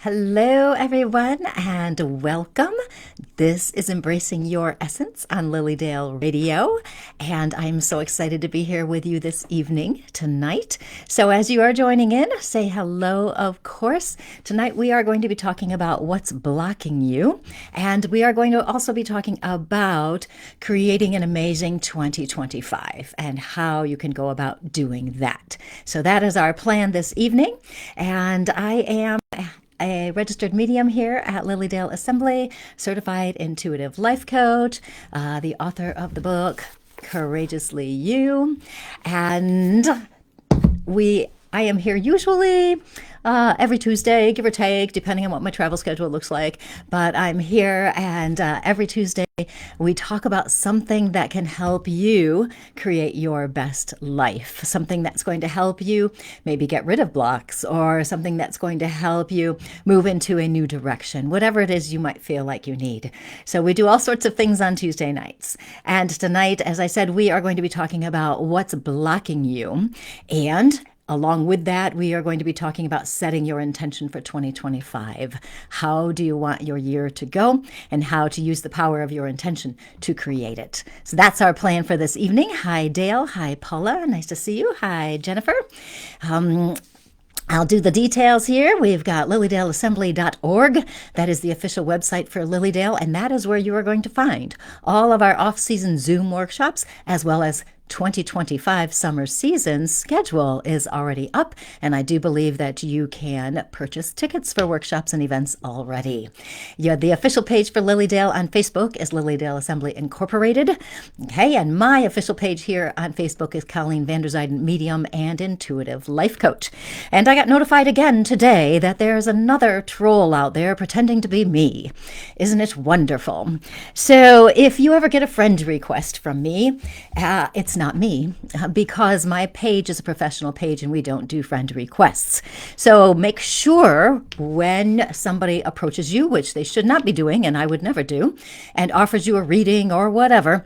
Hello, everyone, and welcome. This is Embracing Your Essence on Lilydale Radio, and I'm so excited to be here with you this evening, tonight. So as you are joining in, say hello, of course. Tonight we are going to be talking about what's blocking you, and we are going to also be talking about creating an amazing 2025 and how you can go about doing that. So that is our plan this evening, and I am a registered medium here at Lilydale Assembly, certified intuitive life coach, the author of the book Courageously You, and I am here usually every Tuesday, give or take, depending on what my travel schedule looks like. But I'm here, and every Tuesday we talk about something that can help you create your best life, something that's going to help you maybe get rid of blocks, or something that's going to help you move into a new direction, whatever it is you might feel like you need. So we do all sorts of things on Tuesday nights. And tonight, as I said, we are going to be talking about what's blocking you, and along with that, we are going to be talking about setting your intention for 2025. How do you want your year to go, and how to use the power of your intention to create it? So that's our plan for this evening. Hi, Dale. Hi, Paula. Nice to see you. Hi, Jennifer. I'll do the details here. We've got lilydaleassembly.org. That is the official website for Lilydale, and that is where you are going to find all of our off-season Zoom workshops, as well as 2025 summer season schedule is already up, and I do believe that you can purchase tickets for workshops and events already. The official page for Lilydale on Facebook is Lilydale Assembly Incorporated. Okay, and my official page here on Facebook is Colleen Vanderzijden, Medium and Intuitive Life Coach. And I got notified again today that there's another troll out there pretending to be me. Isn't it wonderful? So if you ever get a friend request from me, it's not me, because my page is a professional page and we don't do friend requests. So make sure when somebody approaches you, which they should not be doing, and I would never do, and offers you a reading or whatever,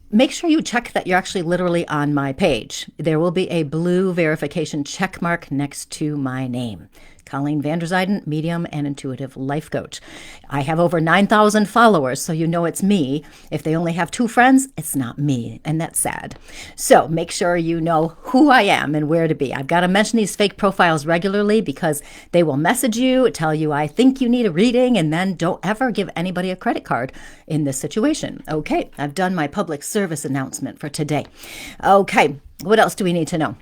make sure you check that you're actually literally on my page. There will be a blue verification check mark next to my name. Colleen Vanderzijden, Medium and Intuitive Life Coach. I have over 9,000 followers, so you know it's me. If they only have 2 friends, it's not me, and that's sad. So make sure you know who I am and where to be. I've got to mention these fake profiles regularly because they will message you, tell you I think you need a reading, and then don't ever give anybody a credit card in this situation. Okay, I've done my public service announcement for today. Okay, what else do we need to know?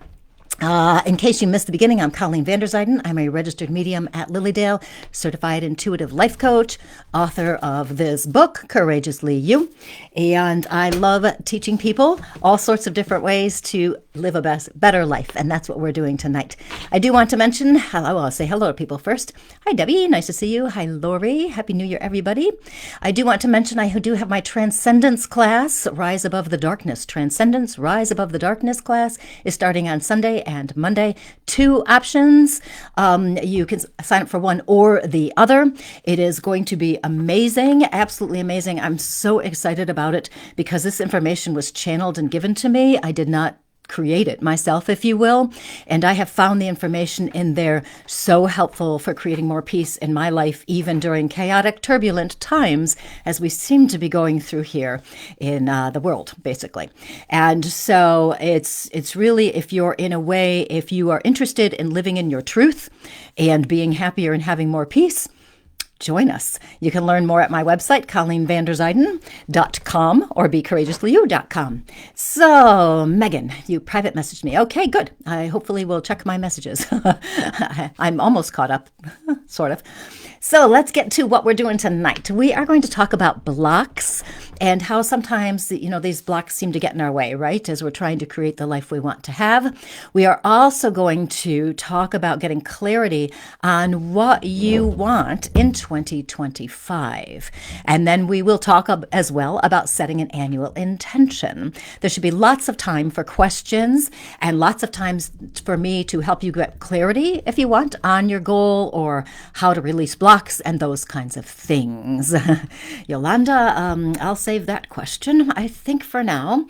In case you missed the beginning, I'm Colleen Vanderzijden. I'm a registered medium at Lilydale, certified intuitive life coach, author of this book, Courageously You. And I love teaching people all sorts of different ways to live a better life. And that's what we're doing tonight. I do want to mention, I'll say hello to people first. Hi, Debbie. Nice to see you. Hi, Lori. Happy New Year, everybody. I do want to mention I do have my Transcendence class, Rise Above the Darkness. Transcendence, Rise Above the Darkness class is starting on Sunday and Monday. 2 options. You can sign up for one or the other. It is going to be amazing, absolutely amazing. I'm so excited about it because this information was channeled and given to me. I did not create it myself, if you will, and I have found the information in there so helpful for creating more peace in my life, even during chaotic, turbulent times, as we seem to be going through here in the world, basically. And so it's really, if you are interested in living in your truth and being happier and having more peace, join us. You can learn more at my website, ColleenVanderzijden.com, or BeCourageouslyYou.com. So, Megan, you private messaged me. Okay, good. I hopefully will check my messages. I'm almost caught up, sort of. So let's get to what we're doing tonight. We are going to talk about blocks and how sometimes, these blocks seem to get in our way, right? As we're trying to create the life we want to have. We are also going to talk about getting clarity on what you want in 2025. And then we will talk as well about setting an annual intention. There should be lots of time for questions and lots of times for me to help you get clarity, if you want, on your goal or how to release blocks and those kinds of things. Yolanda, I'll save that question, I think, for now.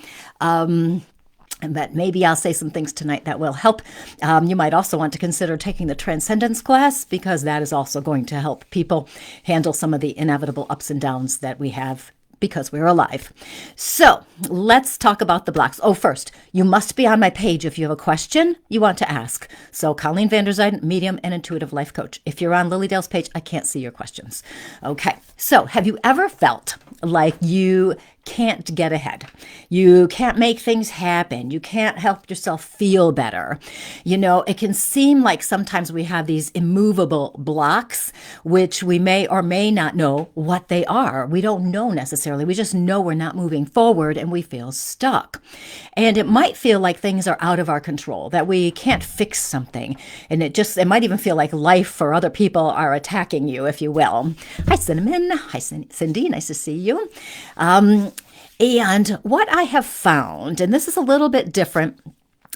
But maybe I'll say some things tonight that will help. You might also want to consider taking the Transcendence class, because that is also going to help people handle some of the inevitable ups and downs that we have because we're alive. So let's talk about the blocks. Oh, first, you must be on my page if you have a question you want to ask. So Colleen Vanderzijn, medium and intuitive life coach. If you're on Lily Dale's page, I can't see your questions. Okay, so have you ever felt like you can't get ahead? You can't make things happen. You can't help yourself feel better. You know, it can seem like sometimes we have these immovable blocks, which we may or may not know what they are. We don't know necessarily. We just know we're not moving forward and we feel stuck. And it might feel like things are out of our control, that we can't fix something. And it might even feel like life or other people are attacking you, if you will. Hi, Cinnamon. Hi, Cindy. Nice to see you. And what I have found, and this is a little bit different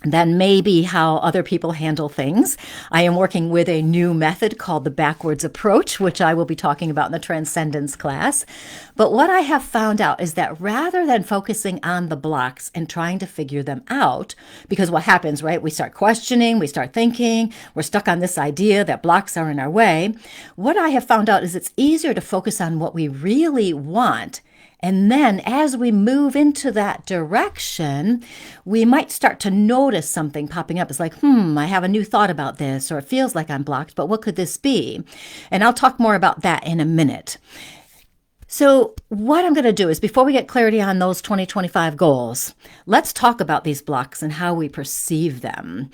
than maybe how other people handle things. I am working with a new method called the backwards approach, which I will be talking about in the Transcendence class. But what I have found out is that rather than focusing on the blocks and trying to figure them out, because what happens, right? We start questioning, we start thinking, we're stuck on this idea that blocks are in our way. What I have found out is it's easier to focus on what we really want. And then as we move into that direction, we might start to notice something popping up. It's like, I have a new thought about this, or it feels like I'm blocked, but what could this be? And I'll talk more about that in a minute. So what I'm going to do is, before we get clarity on those 2025 goals, let's talk about these blocks and how we perceive them.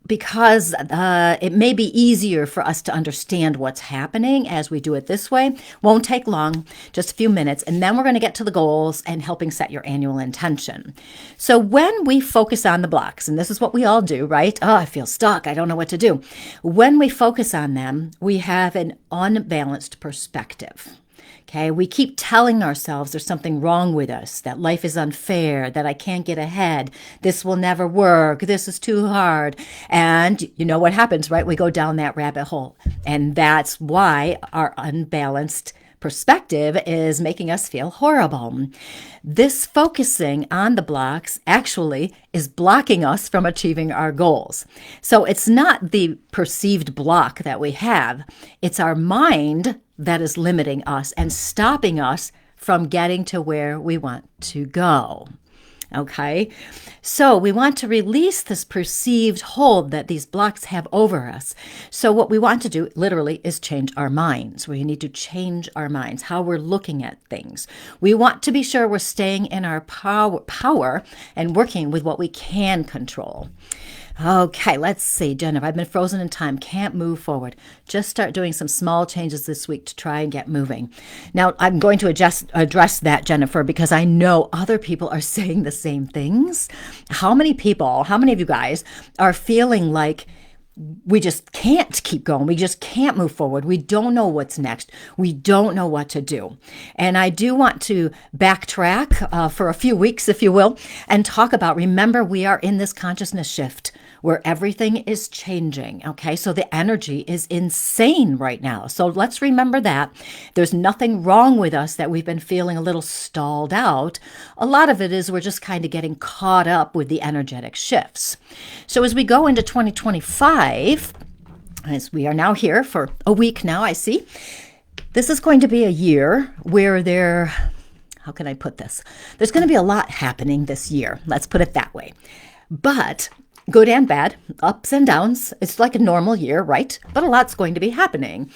Because it may be easier for us to understand what's happening as we do it this way. Won't take long, just a few minutes, and then we're going to get to the goals and helping set your annual intention. So when we focus on the blocks, and this is what we all do, right? Oh, I feel stuck. I don't know what to do. When we focus on them, we have an unbalanced perspective. Okay, we keep telling ourselves there's something wrong with us, that life is unfair, that I can't get ahead, this will never work, this is too hard. And you know what happens, right? We go down that rabbit hole. And that's why our unbalanced perspective is making us feel horrible. This focusing on the blocks actually is blocking us from achieving our goals. So it's not the perceived block that we have, it's our mind that is limiting us and stopping us from getting to where we want to go. Okay, so we want to release this perceived hold that these blocks have over us. So what we want to do literally is change our minds. We need to change our minds, how we're looking at things. We want to be sure we're staying in our power and working with what we can control. Okay, let's see, Jennifer. I've been frozen in time, can't move forward. Just start doing some small changes this week to try and get moving. Now, I'm going to address that, Jennifer, because I know other people are saying the same things. How many of you guys are feeling like we just can't keep going. We just can't move forward. We don't know what's next. We don't know what to do. And I do want to backtrack for a few weeks, if you will, and talk about, remember, we are in this consciousness shift where everything is changing. Okay, so the energy is insane right now. So let's remember that. There's nothing wrong with us that we've been feeling a little stalled out. A lot of it is we're just kind of getting caught up with the energetic shifts. So as we go into 2025, as we are now here for a week now, I see, this is going to be a year where how can I put this? There's going to be a lot happening this year. Let's put it that way. But good and bad, ups and downs. It's like a normal year, right? But a lot's going to be happening.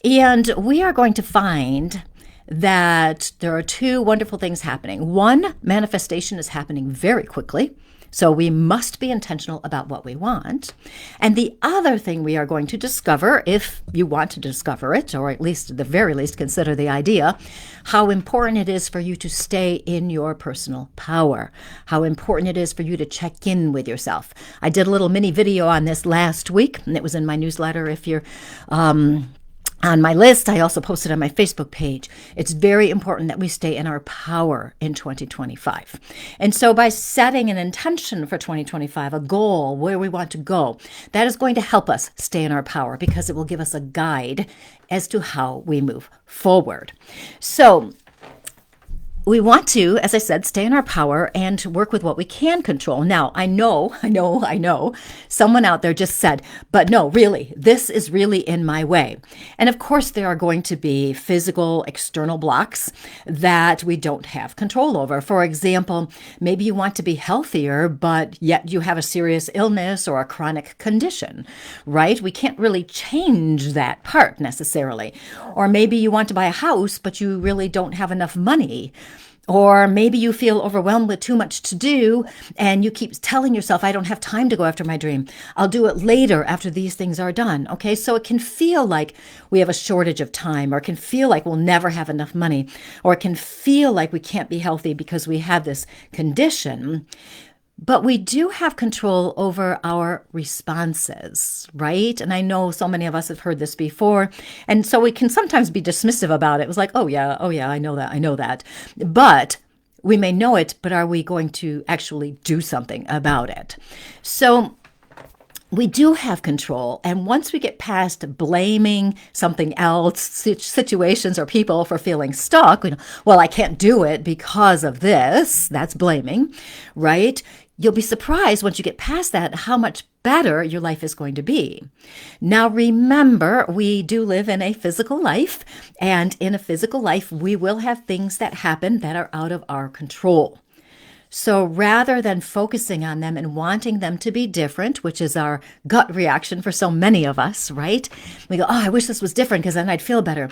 And we are going to find that there are two wonderful things happening. One, manifestation is happening very quickly. So we must be intentional about what we want. And the other thing we are going to discover, if you want to discover it, or at least at the very least consider the idea, how important it is for you to stay in your personal power, how important it is for you to check in with yourself. I did a little mini video on this last week, and it was in my newsletter. If you're on my list, I also posted on my Facebook page. It's very important that we stay in our power in 2025. And so by setting an intention for 2025, a goal, where we want to go, that is going to help us stay in our power because it will give us a guide as to how we move forward. So we want to, as I said, stay in our power and work with what we can control. Now, I know, someone out there just said, but no, really, this is really in my way. And of course, there are going to be physical, external blocks that we don't have control over. For example, maybe you want to be healthier, but yet you have a serious illness or a chronic condition, right? We can't really change that part necessarily. Or maybe you want to buy a house, but you really don't have enough money. Or maybe you feel overwhelmed with too much to do and you keep telling yourself, I don't have time to go after my dream. I'll do it later after these things are done. Okay, so it can feel like we have a shortage of time, or it can feel like we'll never have enough money, or it can feel like we can't be healthy because we have this condition. But we do have control over our responses, right? And I know so many of us have heard this before. And so we can sometimes be dismissive about it. It was like, oh yeah, I know that. But we may know it, but are we going to actually do something about it? So we do have control. And once we get past blaming something else, situations or people for feeling stuck, well, I can't do it because of this, that's blaming, right? You'll be surprised once you get past that how much better your life is going to be. Now, remember, we do live in a physical life, and in a physical life, we will have things that happen that are out of our control. So rather than focusing on them and wanting them to be different, which is our gut reaction for so many of us, right? We go, oh, I wish this was different because then I'd feel better.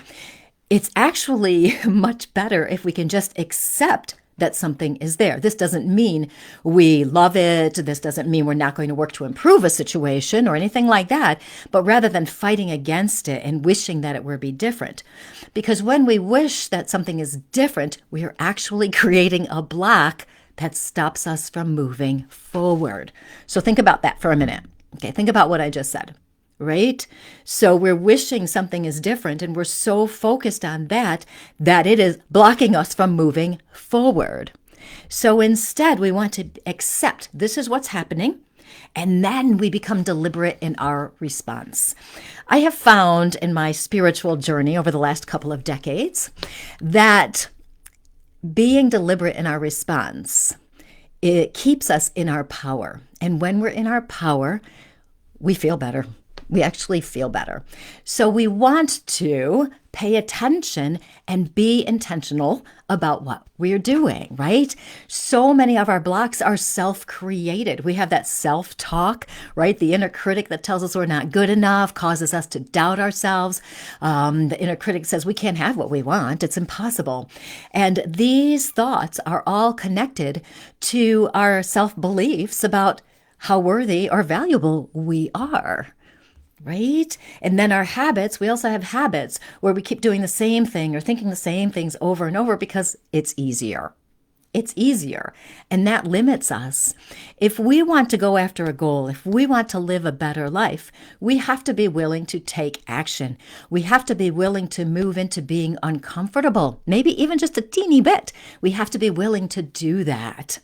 It's actually much better if we can just accept that something is there. This doesn't mean we love it. This doesn't mean we're not going to work to improve a situation or anything like that, but rather than fighting against it and wishing that it were be different. Because when we wish that something is different, we are actually creating a block that stops us from moving forward. So think about that for a minute. Okay, think about what I just said. Right? So we're wishing something is different, and we're so focused on that it is blocking us from moving forward. So instead, we want to accept this is what's happening, and then we become deliberate in our response. I have found in my spiritual journey over the last couple of decades that being deliberate in our response, it keeps us in our power. And when we're in our power, we feel better. We actually feel better. So we want to pay attention and be intentional about what we're doing, right? So many of our blocks are self-created. We have that self-talk, right? The inner critic that tells us we're not good enough, causes us to doubt ourselves. The inner critic says we can't have what we want. It's impossible. And these thoughts are all connected to our self-beliefs about how worthy or valuable we are. Right? And then our habits, we also have habits where we keep doing the same thing or thinking the same things over and over because it's easier. It's easier. And that limits us. If we want to go after a goal, if we want to live a better life, we have to be willing to take action. We have to be willing to move into being uncomfortable, maybe even just a teeny bit. We have to be willing to do that.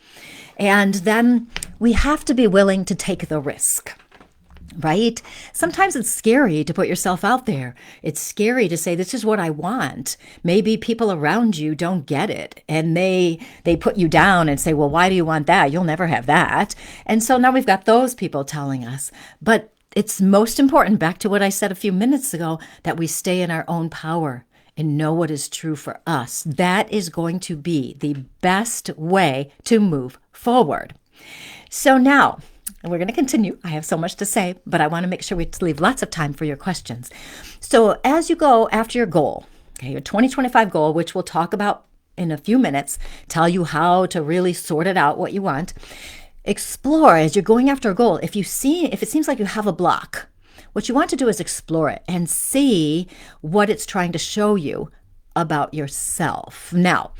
And then we have to be willing to take the risk. Right? Sometimes it's scary to put yourself out there. It's scary to say, this is what I want. Maybe people around you don't get it. And they put you down and say, well, why do you want that? You'll never have that. And so now we've got those people telling us. But it's most important, back to what I said a few minutes ago, that we stay in our own power and know what is true for us. That is going to be the best way to move forward. So now, and we're going to continue. I have so much to say, but I want to make sure we leave lots of time for your questions. So as you go after your goal, okay, your 2025 goal, which we'll talk about in a few minutes, tell you how to really sort it out, what you want. Explore as you're going after a goal. If it seems like you have a block, what you want to do is explore it and see what it's trying to show you about yourself. Now,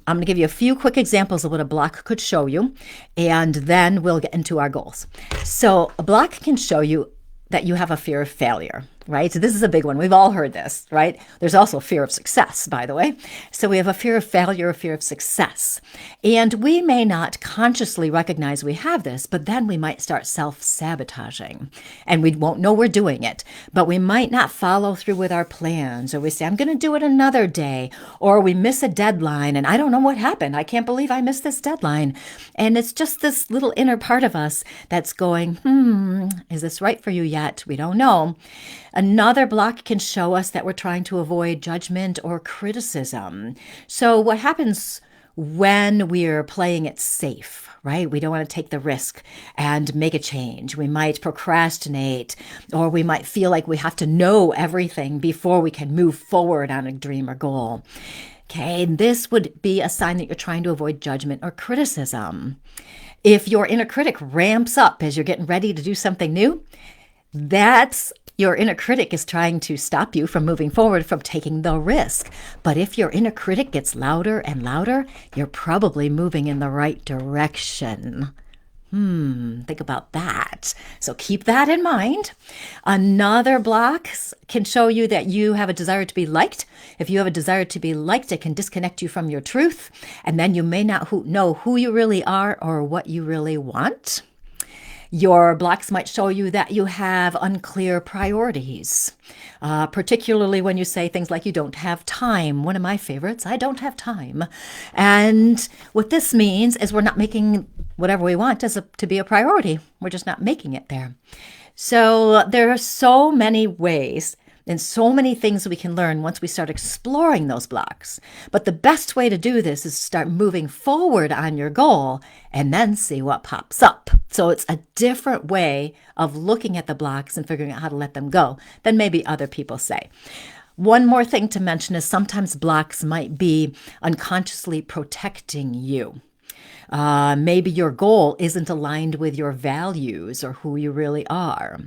I'm going to give you a few quick examples of what a block could show you, and then we'll get into our goals. So a block can show you that you have a fear of failure, right? So this is a big one. We've all heard this, right? There's also fear of success, by the way. So we have a fear of failure, a fear of success. And we may not consciously recognize we have this, but then we might start self-sabotaging and we won't know we're doing it. But we might not follow through with our plans, or we say, I'm going to do it another day, or we miss a deadline and I don't know what happened. I can't believe I missed this deadline. And it's just this little inner part of us that's going, is this right for you yet? We don't know. Another block can show us that we're trying to avoid judgment or criticism. So what happens when we're playing it safe, right? We don't want to take the risk and make a change. We might procrastinate, or we might feel like we have to know everything before we can move forward on a dream or goal. Okay, this would be a sign that you're trying to avoid judgment or criticism. If your inner critic ramps up as you're getting ready to do something new, that's your inner critic is trying to stop you from moving forward, from taking the risk. But if your inner critic gets louder and louder, you're probably moving in the right direction. Think about that. So keep that in mind. Another block can show you that you have a desire to be liked. If you have a desire to be liked, it can disconnect you from your truth. And then you may not know who you really are or what you really want. Your blocks might show you that you have unclear priorities, particularly when you say things like you don't have time. One of my favorites, I don't have time. And what this means is we're not making whatever we want to be a priority. We're just not making it there. So there are so many ways and so many things we can learn once we start exploring those blocks. But the best way to do this is start moving forward on your goal and then see what pops up. So it's a different way of looking at the blocks and figuring out how to let them go than maybe other people say. One more thing to mention is sometimes blocks might be unconsciously protecting you. Maybe your goal isn't aligned with your values or who you really are.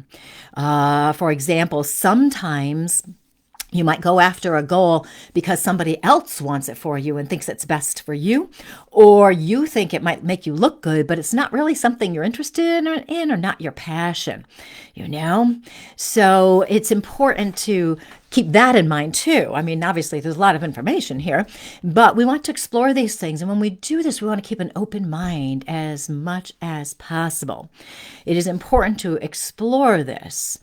For example, sometimes you might go after a goal because somebody else wants it for you and thinks it's best for you, or you think it might make you look good, but it's not really something you're interested in or not your passion, So it's important to keep that in mind too. I mean, obviously there's a lot of information here, but we want to explore these things. And when we do this, we want to keep an open mind as much as possible. It is important to explore this.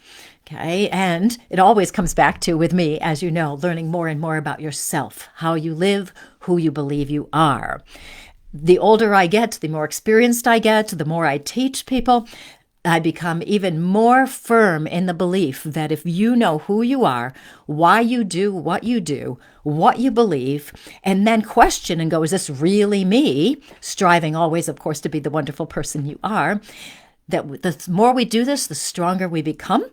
Okay. And it always comes back to, with me, as you know, learning more and more about yourself, how you live, who you believe you are. The older I get, the more experienced I get, the more I teach people, I become even more firm in the belief that if you know who you are, why you do, what you believe, and then question and go, is this really me? Striving always, of course, to be the wonderful person you are. That the more we do this, the stronger we become.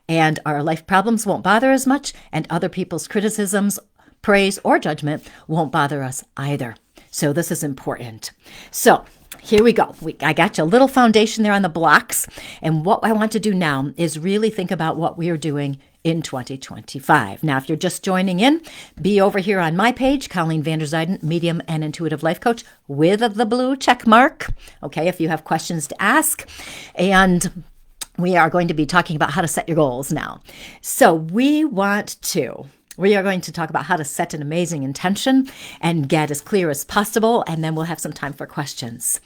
And our life problems won't bother as much, and other people's criticisms, praise, or judgment won't bother us either. So this is important. So here we go. I got you a little foundation there on the blocks. And what I want to do now is really think about what we are doing in 2025. Now, if you're just joining in, be over here on my page, Colleen Vander Zijden, Medium and Intuitive Life Coach with the blue check mark. Okay, if you have questions to ask. And we are going to be talking about how to set your goals now. So we are going to talk about how to set an amazing intention and get as clear as possible, and then we'll have some time for questions.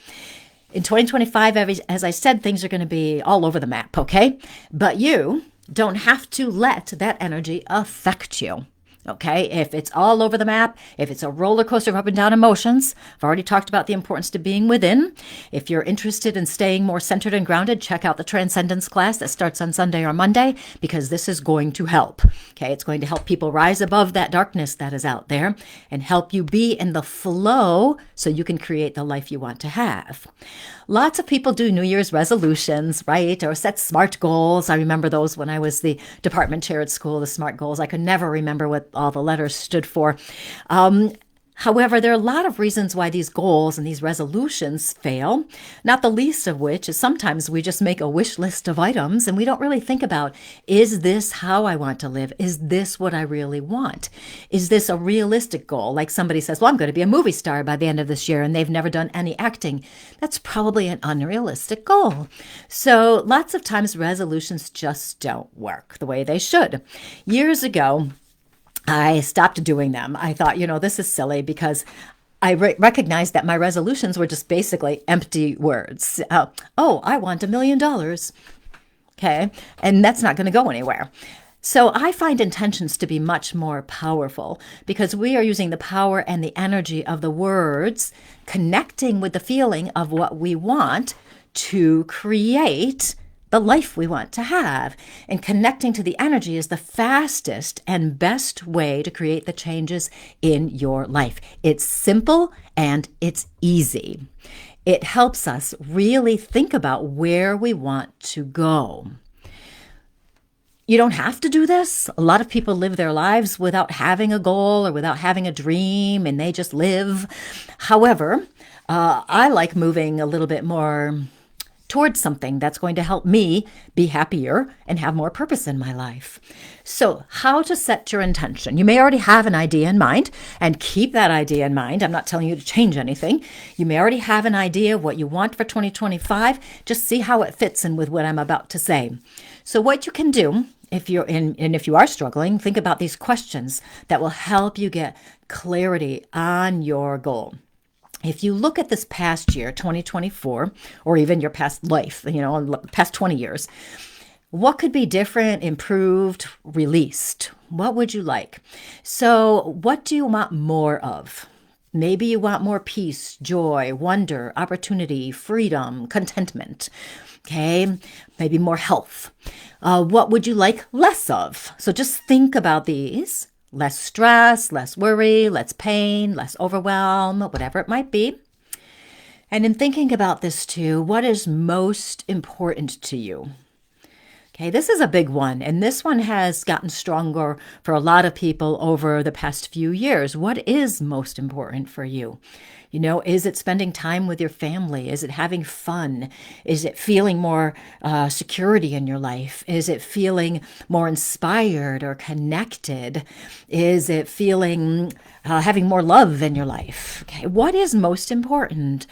In 2025, as I said, things are going to be all over the map, okay? But you don't have to let that energy affect you. Okay, if it's all over the map, if it's a roller coaster of up and down emotions, I've already talked about the importance to being within. If you're interested in staying more centered and grounded, check out the Transcendence class that starts on Sunday or Monday, because this is going to help. Okay, it's going to help people rise above that darkness that is out there and help you be in the flow so you can create the life you want to have. Lots of people do New Year's resolutions, right? Or set SMART goals. I remember those when I was the department chair at school, the SMART goals. I could never remember what all the letters stood for. However, there are a lot of reasons why these goals and these resolutions fail, not the least of which is sometimes we just make a wish list of items and we don't really think about, is this how I want to live? Is this what I really want? Is this a realistic goal? Like somebody says, well, I'm going to be a movie star by the end of this year, and they've never done any acting. That's probably an unrealistic goal. So lots of times resolutions just don't work the way they should. Years ago, I stopped doing them. I thought, this is silly because I recognized that my resolutions were just basically empty words. I want $1 million. Okay. And that's not going to go anywhere. So I find intentions to be much more powerful because we are using the power and the energy of the words, connecting with the feeling of what we want to create the life we want to have. And connecting to the energy is the fastest and best way to create the changes in your life. It's simple and it's easy. It helps us really think about where we want to go. You don't have to do this. A lot of people live their lives without having a goal or without having a dream, and they just live. However, I like moving a little bit more towards something that's going to help me be happier and have more purpose in my life. So how to set your intention. You may already have an idea in mind, and keep that idea in mind. I'm not telling you to change anything. You may already have an idea of what you want for 2025. Just see how it fits in with what I'm about to say. So what you can do, if you're in, and if you are struggling, think about these questions that will help you get clarity on your goal. If you look at this past year, 2024, or even your past life, past 20 years, what could be different, improved, released? What would you like? So what do you want more of? Maybe you want more peace, joy, wonder, opportunity, freedom, contentment. Okay, maybe more health. What would you like less of? So just think about these. Less stress, less worry, less pain, less overwhelm, whatever it might be. And in thinking about this too, what is most important to you? Okay, this is a big one, and this one has gotten stronger for a lot of people over the past few years. What is most important for you? Is it spending time with your family? Is it having fun? Is it feeling more security in your life? Is it feeling more inspired or connected? Is it feeling having more love in your life? Okay, what is most important?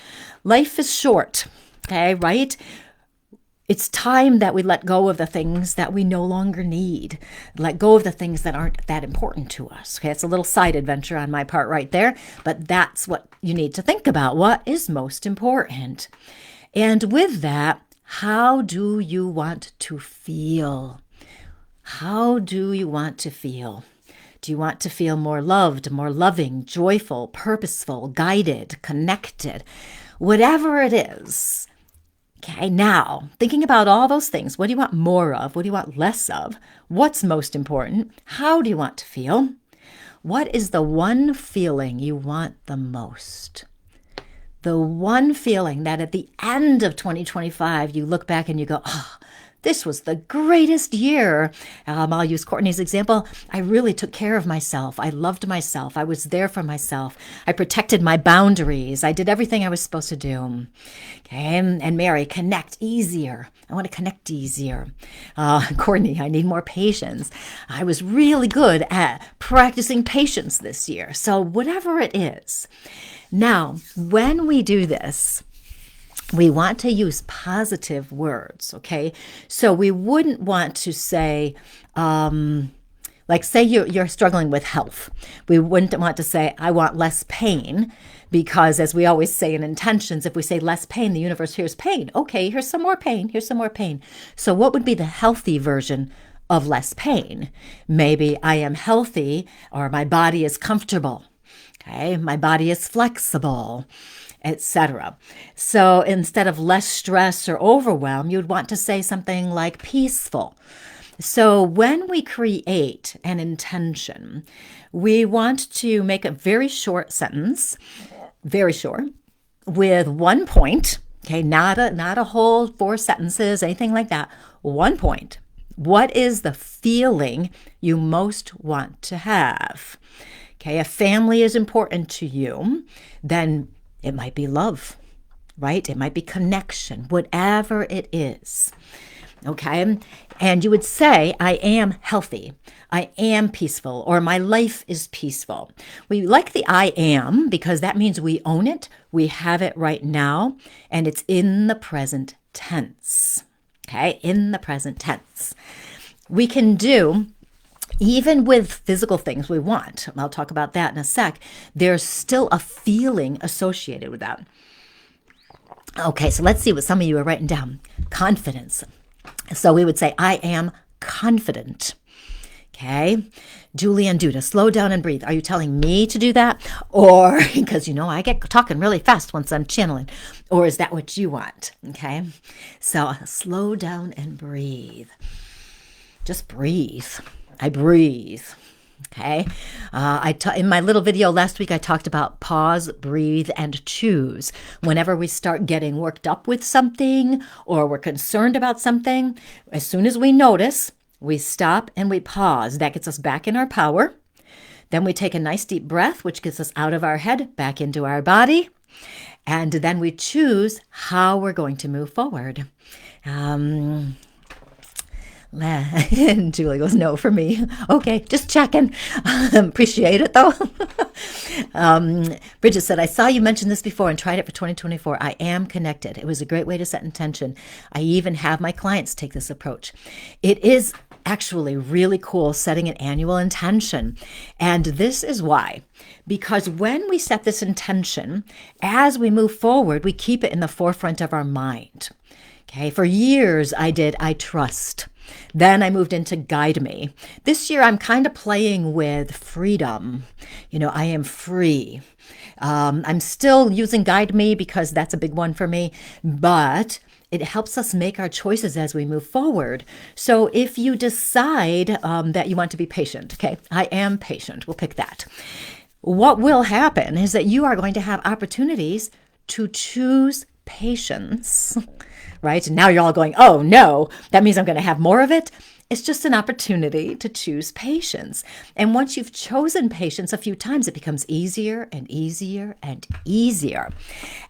Life is short, okay, right? It's time that we let go of the things that we no longer need. Let go of the things that aren't that important to us. Okay, it's a little side adventure on my part right there, but that's what you need to think about. What is most important? And with that, how do you want to feel? How do you want to feel? Do you want to feel more loved, more loving, joyful, purposeful, guided, connected? Whatever it is. Okay, now, thinking about all those things, what do you want more of? What do you want less of? What's most important? How do you want to feel? What is the one feeling you want the most? The one feeling that at the end of 2025, you look back and you go, this was the greatest year. I'll use Courtney's example. I really took care of myself. I loved myself. I was there for myself. I protected my boundaries. I did everything I was supposed to do. Okay, and Mary, connect easier. I want to connect easier. Courtney, I need more patience. I was really good at practicing patience this year. So whatever it is. Now, when we do this, we want to use positive words, okay? So we wouldn't want to say, say you're struggling with health. We wouldn't want to say, I want less pain, because as we always say in intentions, if we say less pain, the universe hears pain. Okay, here's some more pain, here's some more pain. So what would be the healthy version of less pain? Maybe I am healthy, or my body is comfortable. Okay, my body is flexible, etc. So instead of less stress or overwhelm, you'd want to say something like peaceful. So when we create an intention, we want to make a very short sentence, very short, with one point, okay, not a whole 4 sentences, anything like that, 1 point. What is the feeling you most want to have? Okay, if family is important to you, then it might be love, right? It might be connection, whatever it is. Okay, and you would say, I am healthy, I am peaceful, or my life is peaceful. We like the I am because that means we own it, we have it right now, and it's in the present tense. Okay, in the present tense. We can do, even with physical things we want, I'll talk about that in a sec, there's still a feeling associated with that. Okay, so let's see what some of you are writing down. Confidence. So we would say, I am confident. Okay. Julianne Duda, slow down and breathe. Are you telling me to do that? Or, because I get talking really fast once I'm channeling. Or is that what you want? Okay. So slow down and breathe. Just breathe. I breathe. Okay. In my little video last week, I talked about pause, breathe, and choose. Whenever we start getting worked up with something or we're concerned about something, as soon as we notice, we stop and we pause. That gets us back in our power. Then we take a nice deep breath, which gets us out of our head, back into our body. And then we choose how we're going to move forward. And Julie goes, no for me. Okay, just checking. Appreciate it though. Bridget said, I saw you mention this before and tried it for 2024. I am connected. It was a great way to set intention. I even have my clients take this approach. It is actually really cool setting an annual intention. And this is why. Because when we set this intention, as we move forward, we keep it in the forefront of our mind. Okay, for years I trust. Then I moved into guide me. This year I'm kind of playing with freedom. I am free. I'm still using guide me because that's a big one for me, but it helps us make our choices as we move forward. So if you decide that you want to be patient, okay, I am patient, we'll pick that. What will happen is that you are going to have opportunities to choose patience, right? And now you're all going, oh no, that means I'm going to have more of it. It's just an opportunity to choose patience. And once you've chosen patience a few times, it becomes easier and easier and easier.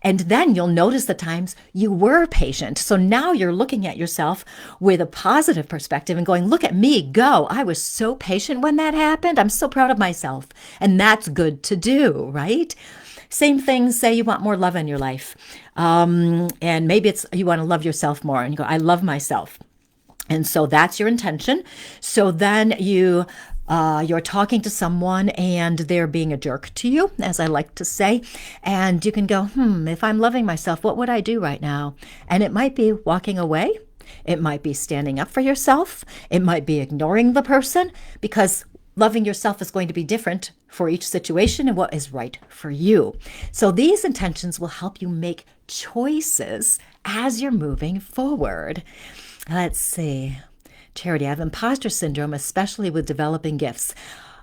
And then you'll notice the times you were patient. So now you're looking at yourself with a positive perspective and going, look at me go. I was so patient when that happened. I'm so proud of myself. And that's good to do, right? Same thing, say you want more love in your life. And maybe it's you want to love yourself more. And you go, I love myself. And so that's your intention. So then you're talking to someone and they're being a jerk to you, as I like to say. And you can go, if I'm loving myself, what would I do right now? And it might be walking away. It might be standing up for yourself. It might be ignoring the person, because loving yourself is going to be different for each situation and what is right for you. So these intentions will help you make choices as you're moving forward. Let's see. Charity, I have imposter syndrome, especially with developing gifts.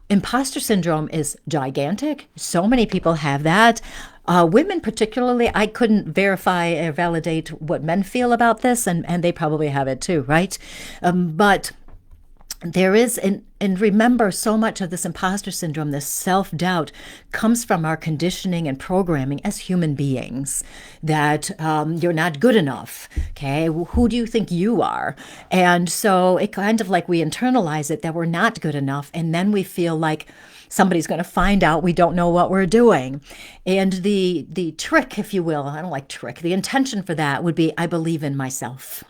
Imposter syndrome is gigantic. So many people have that. Women particularly, I couldn't verify or validate what men feel about this, and they probably have it too, right? But there is, and remember, so much of this imposter syndrome, this self-doubt, comes from our conditioning and programming as human beings, that you're not good enough, okay? Who do you think you are? And so it kind of like we internalize it that we're not good enough, and then we feel like somebody's going to find out we don't know what we're doing. And the trick, if you will, I don't like trick, the intention for that would be, I believe in myself.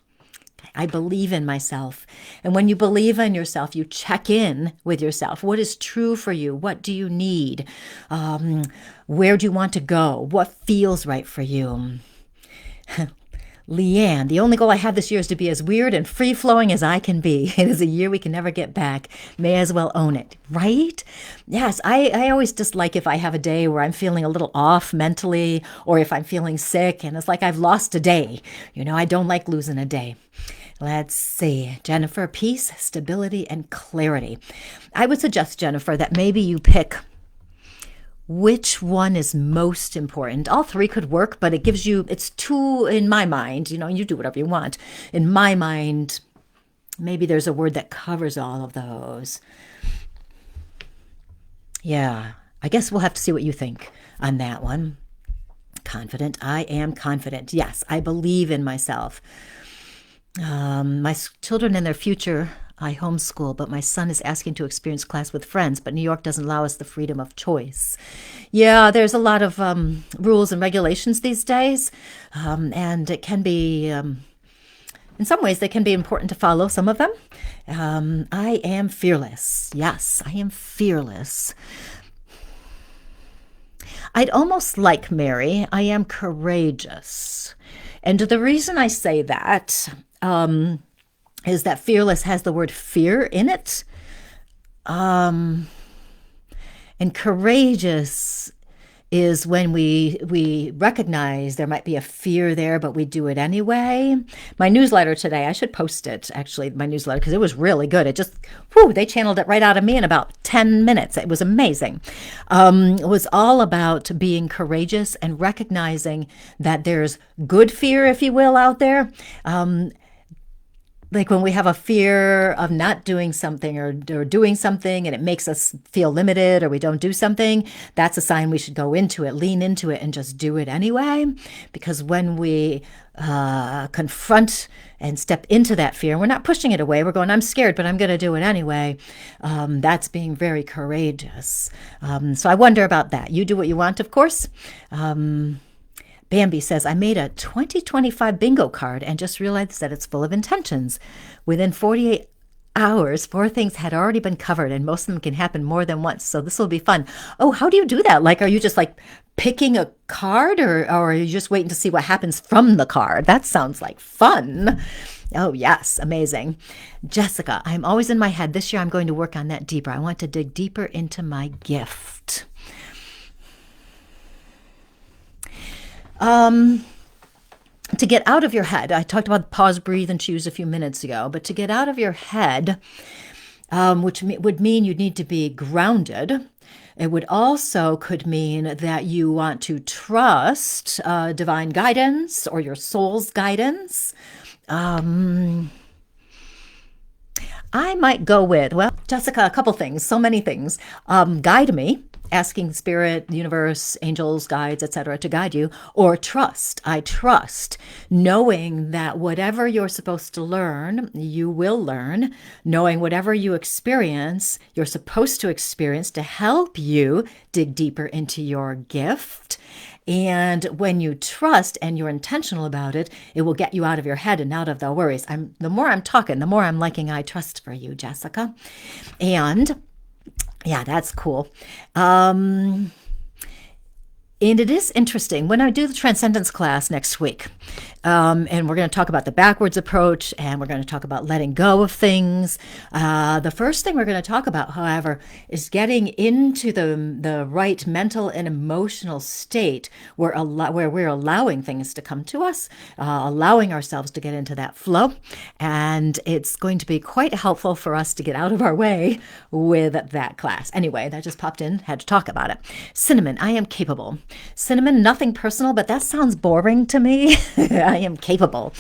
I believe in myself. And when you believe in yourself, you check in with yourself. What is true for you? What do you need? Where do you want to go? What feels right for you? Leanne, the only goal I have this year is to be as weird and free-flowing as I can be. It is a year we can never get back. May as well own it, right? Yes, I always dislike if I have a day where I'm feeling a little off mentally, or if I'm feeling sick and it's like I've lost a day. I don't like losing a day. Let's see. Jennifer, peace, stability, and clarity. I would suggest, Jennifer, that maybe you pick which one is most important. All three could work, but it gives you, it's two in my mind, you do whatever you want. In my mind, maybe there's a word that covers all of those. Yeah. I guess we'll have to see what you think on that one. Confident. I am confident. Yes, I believe in myself. My children and their future, I homeschool, but my son is asking to experience class with friends, but New York doesn't allow us the freedom of choice. Yeah, there's a lot of rules and regulations these days, and it can be, in some ways, they can be important to follow some of them. I am fearless. Yes, I am fearless. I'd almost like Mary. I am courageous. And the reason I say that is that fearless has the word fear in it. And courageous is when we recognize there might be a fear there, but we do it anyway. My newsletter today, I should post it, actually, my newsletter, because it was really good. It just, they channeled it right out of me in about 10 minutes. It was amazing. It was all about being courageous and recognizing that there's good fear, if you will, out there. Like when we have a fear of not doing something or doing something and it makes us feel limited or we don't do something, that's a sign we should go into it, lean into it and just do it anyway. Because when we confront and step into that fear, we're not pushing it away. We're going, I'm scared, but I'm going to do it anyway. That's being very courageous. So I wonder about that. You do what you want, of course. Bambi says, I made a 2025 bingo card and just realized that it's full of intentions. Within 48 hours, 4 things had already been covered, and most of them can happen more than once. So this will be fun. Oh, how do you do that? Like, are you just like picking a card or are you just waiting to see what happens from the card? That sounds like fun. Oh, yes. Amazing. Jessica, I'm always in my head. This year I'm going to work on that deeper. I want to dig deeper into my gift. To get out of your head, I talked about pause, breathe, and choose a few minutes ago, but to get out of your head, which would mean you need to be grounded. It would also could mean that you want to trust divine guidance or your soul's guidance. I might go with, well, Jessica, a couple things, so many things. Guide me. Asking spirit, universe, angels, guides, etc. to guide you, or trust. I trust, knowing that whatever you're supposed to learn, you will learn, knowing whatever you experience, you're supposed to experience to help you dig deeper into your gift. And when you trust and you're intentional about it, it will get you out of your head and out of the worries. The more I'm talking, the more I'm liking I trust for you, Jessica. And yeah, that's cool. And it is interesting. When I do the Transcendence class next week, and we're going to talk about the backwards approach, and we're going to talk about letting go of things. The first thing we're going to talk about, however, is getting into the right mental and emotional state where we're allowing things to come to us, allowing ourselves to get into that flow. And it's going to be quite helpful for us to get out of our way with that class. Anyway, that just popped in, had to talk about it. Cinnamon, I am capable. Cinnamon, nothing personal, but that sounds boring to me. I am capable.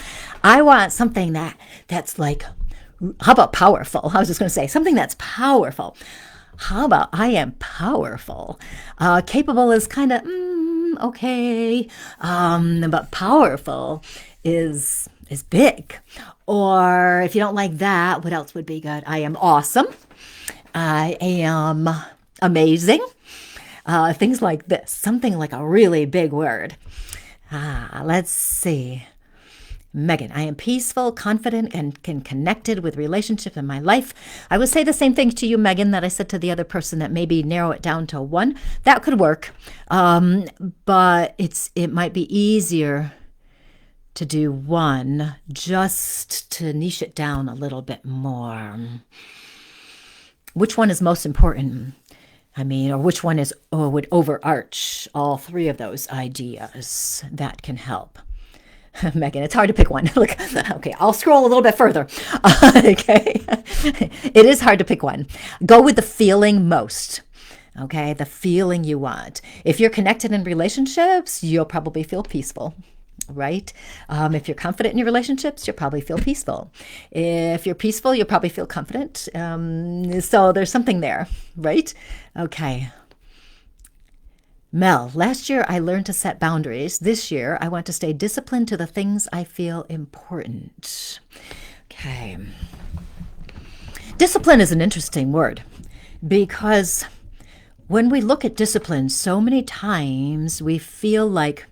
I want something that's like, how about powerful? I was just going to say something that's powerful. How about I am powerful? Capable is kind of, okay. But powerful is big. Or if you don't like that, what else would be good? I am awesome. I am amazing. Things like this, something like a really big word. Let's see. Megan, I am peaceful, confident, and connected with relationships in my life. I would say the same thing to you, Megan, that I said to the other person, that maybe narrow it down to 1. That could work, but it might be easier to do 1 just to niche it down a little bit more. Which one is most important? I mean, or which one would overarch all 3 of those ideas? That can help. Megan, it's hard to pick one. Look, okay, I'll scroll a little bit further. Okay, it is hard to pick one. Go with the feeling most. Okay, the feeling you want. If you're connected in relationships, you'll probably feel peaceful. Right? If you're confident in your relationships, you'll probably feel peaceful. If you're peaceful, you'll probably feel confident. So there's something there, right? Okay. Mel, last year I learned to set boundaries. This year I want to stay disciplined to the things I feel important. Okay. Discipline is an interesting word because when we look at discipline, so many times we feel like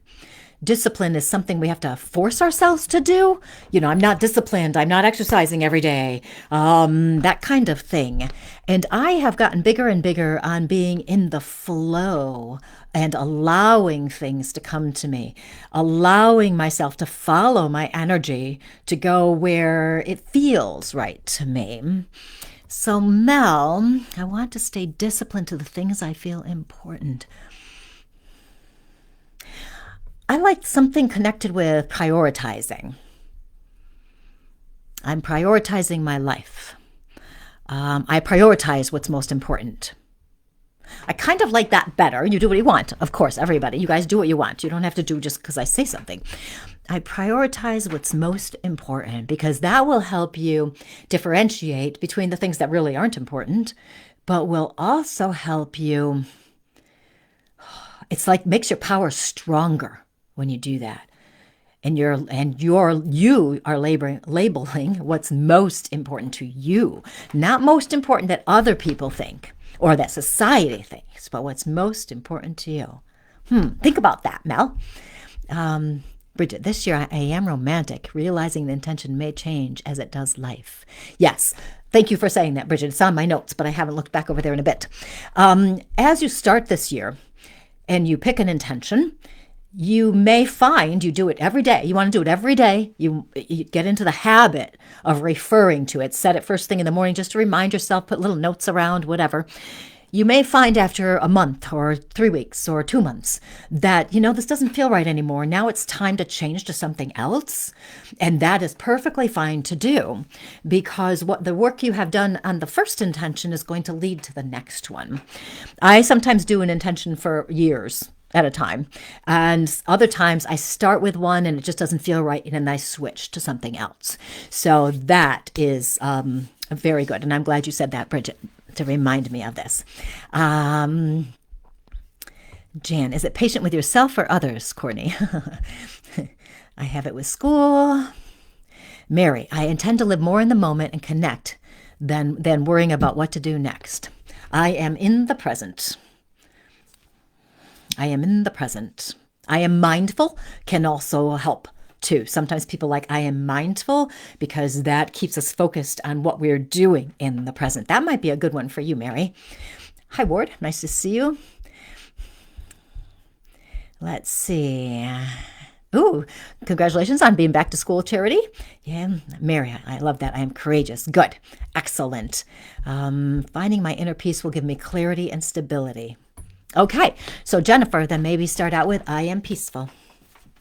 discipline is something we have to force ourselves to do. I'm not disciplined. I'm not exercising every day. That kind of thing. And I have gotten bigger and bigger on being in the flow and allowing things to come to me, allowing myself to follow my energy to go where it feels right to me. So, Mel, I want to stay disciplined to the things I feel important. I like something connected with prioritizing. I'm prioritizing my life. I prioritize what's most important. I kind of like that better. You do what you want. Of course, everybody. You guys do what you want. You don't have to do just because I say something. I prioritize what's most important because that will help you differentiate between the things that really aren't important, but will also help you. It's like makes your power stronger when you do that. And you are labeling what's most important to you, not most important that other people think or that society thinks, but what's most important to you. Think about that, Mel. Bridget, this year I am romantic, realizing the intention may change as it does life. Yes. Thank you for saying that, Bridget. It's on my notes, but I haven't looked back over there in a bit. As you start this year and you pick an intention, you may find you do it every day. You want to do it every day. You get into the habit of referring to it. Set it first thing in the morning just to remind yourself, put little notes around, whatever. You may find after a month or 3 weeks or 2 months that, this doesn't feel right anymore. Now it's time to change to something else. And that is perfectly fine to do because what the work you have done on the first intention is going to lead to the next one. I sometimes do an intention for years at a time. And other times I start with one and it just doesn't feel right. And then I switch to something else. So that is very good. And I'm glad you said that, Bridget, to remind me of this. Jan, is it patient with yourself or others, Courtney? I have it with school. Mary, I intend to live more in the moment and connect than worrying about what to do next. I am in the present. I am in the present. I am mindful can also help too. Sometimes people like I am mindful because that keeps us focused on what we're doing in the present. That might be a good one for you, Mary. Hi, Ward. Nice to see you. Let's see. Ooh, congratulations on being back to school, Charity. Yeah, Mary, I love that. I am courageous. Good. Excellent. Finding my inner peace will give me clarity and stability. Okay, so Jennifer, then maybe start out with I am peaceful.